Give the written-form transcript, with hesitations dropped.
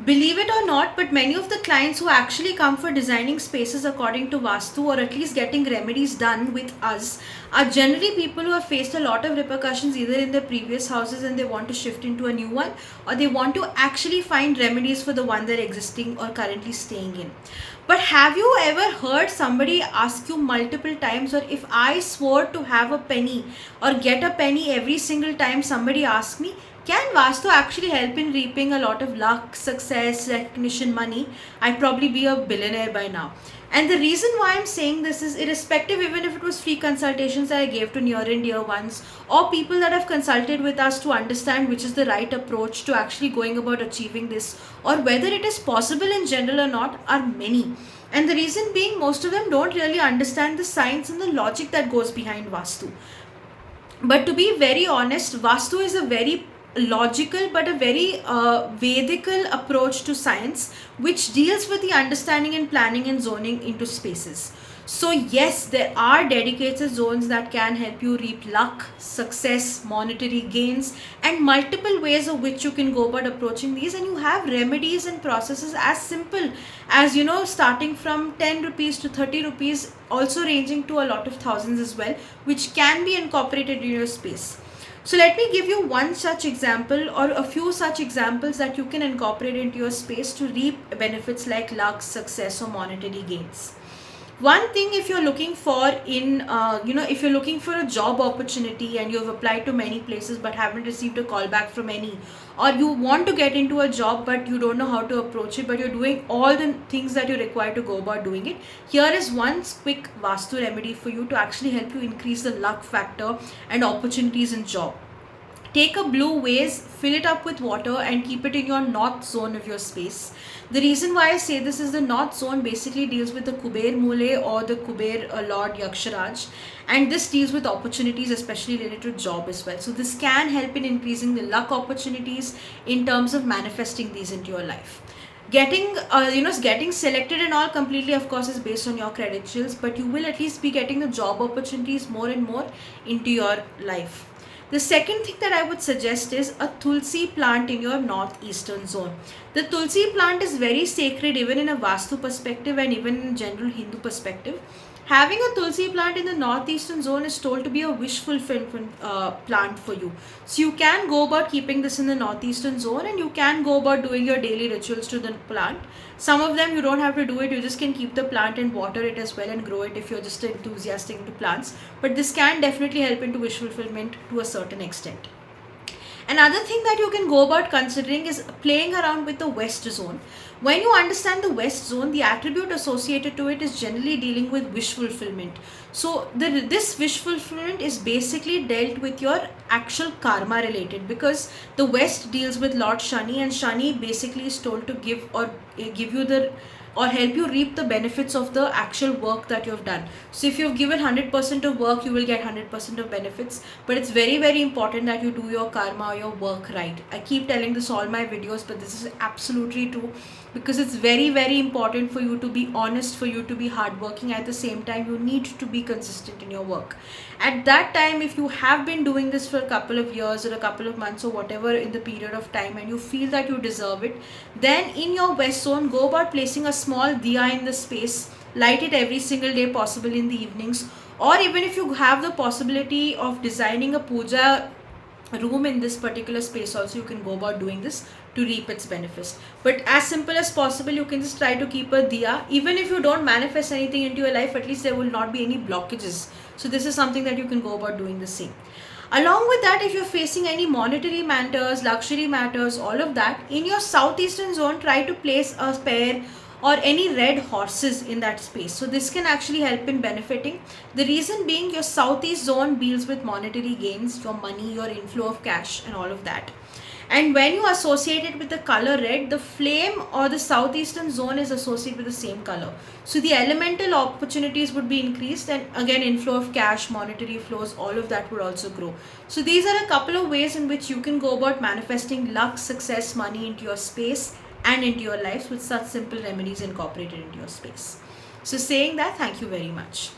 Believe it or not, but many of the clients who actually come for designing spaces according to Vastu, or at least getting remedies done with us, are generally people who have faced a lot of repercussions either in their previous houses and they want to shift into a new one, or they want to actually find remedies for the one they're existing or currently staying in. But have you ever heard somebody ask you multiple times, or if I swore to have a penny or get a penny every single time somebody asks me, can Vastu actually help in reaping a lot of luck, success, recognition, money? I'd probably be a billionaire by now. And the reason why I'm saying this is irrespective, even if it was free consultations that I gave to near and dear ones, or people that have consulted with us to understand which is the right approach to actually going about achieving this, or whether it is possible in general or not, are many. And the reason being, most of them don't really understand the science and the logic that goes behind Vastu. But to be very honest, Vastu is a very logical but a very Vedical approach to science, which deals with the understanding and planning and zoning into spaces. So yes, there are dedicated zones that can help you reap luck, success, monetary gains, and multiple ways of which you can go about approaching these. And you have remedies and processes as simple as, starting from 10 rupees to 30 rupees, also ranging to a lot of thousands as well, which can be incorporated in your space. So let me give you one such example, or a few such examples that you can incorporate into your space to reap benefits like luck, success, or monetary gains. One thing, if you're looking for if you're looking for a job opportunity and you've applied to many places but haven't received a call back from any, or you want to get into a job but you don't know how to approach it, but you're doing all the things that you're required to go about doing it, here is one quick Vastu remedy for you to actually help you increase the luck factor and opportunities in job. Take a blue vase, fill it up with water, and keep it in your north zone of your space. The reason why I say this is the north zone basically deals with the Kuber Mule or the Kuber Lord Yaksharaj, and this deals with opportunities, especially related to job as well. So this can help in increasing the luck opportunities in terms of manifesting these into your life. Getting selected and all completely, of course, is based on your credentials, but you will at least be getting the job opportunities more and more into your life. The second thing that I would suggest is a Tulsi plant in your northeastern zone. The Tulsi plant is very sacred even in a Vastu perspective and even in general Hindu perspective. Having a Tulsi plant in the northeastern zone is told to be a wish fulfillment plant for you. So you can go about keeping this in the northeastern zone, and you can go about doing your daily rituals to the plant. Some of them you don't have to do it, you just can keep the plant and water it as well and grow it if you're just enthusiastic into plants. But this can definitely help into wish fulfillment to a certain extent. Another thing that you can go about considering is playing around with the west zone. When you understand the west zone, the attribute associated to it is generally dealing with wish fulfillment. So this wish fulfillment is basically dealt with your actual karma related, because the west deals with Lord Shani, and Shani basically is told to give or help you reap the benefits of the actual work that you have done. So if you've given 100% of work, you will get 100% of benefits. But it's very, very important that you do your karma or your work right. I keep telling this all my videos, but this is absolutely true, because it's very, very important for you to be honest, for you to be hardworking. At the same time, you need to be consistent in your work. At that time, if you have been doing this for a couple of years or a couple of months or whatever in the period of time, and you feel that you deserve it, then in your west zone, go about placing a small diya in the space. Light it every single day possible in the evenings, or even if you have the possibility of designing a puja room in this particular space also, you can go about doing this to reap its benefits. But as simple as possible, you can just try to keep a diya. Even if you don't manifest anything into your life, at least there will not be any blockages. So this is something that you can go about doing the same. Along with that, if you're facing any monetary matters, luxury matters, all of that, in your southeastern zone, try to place a pair or any red horses in that space. So this can actually help in benefiting. The reason being, your southeast zone deals with monetary gains, your money, your inflow of cash, and all of that. And when you associate it with the color red, the flame or the southeastern zone is associated with the same color. So the elemental opportunities would be increased, and again inflow of cash, monetary flows, all of that would also grow. So these are a couple of ways in which you can go about manifesting luck, success, money into your space and into your lives with such simple remedies incorporated into your space. So saying that, thank you very much.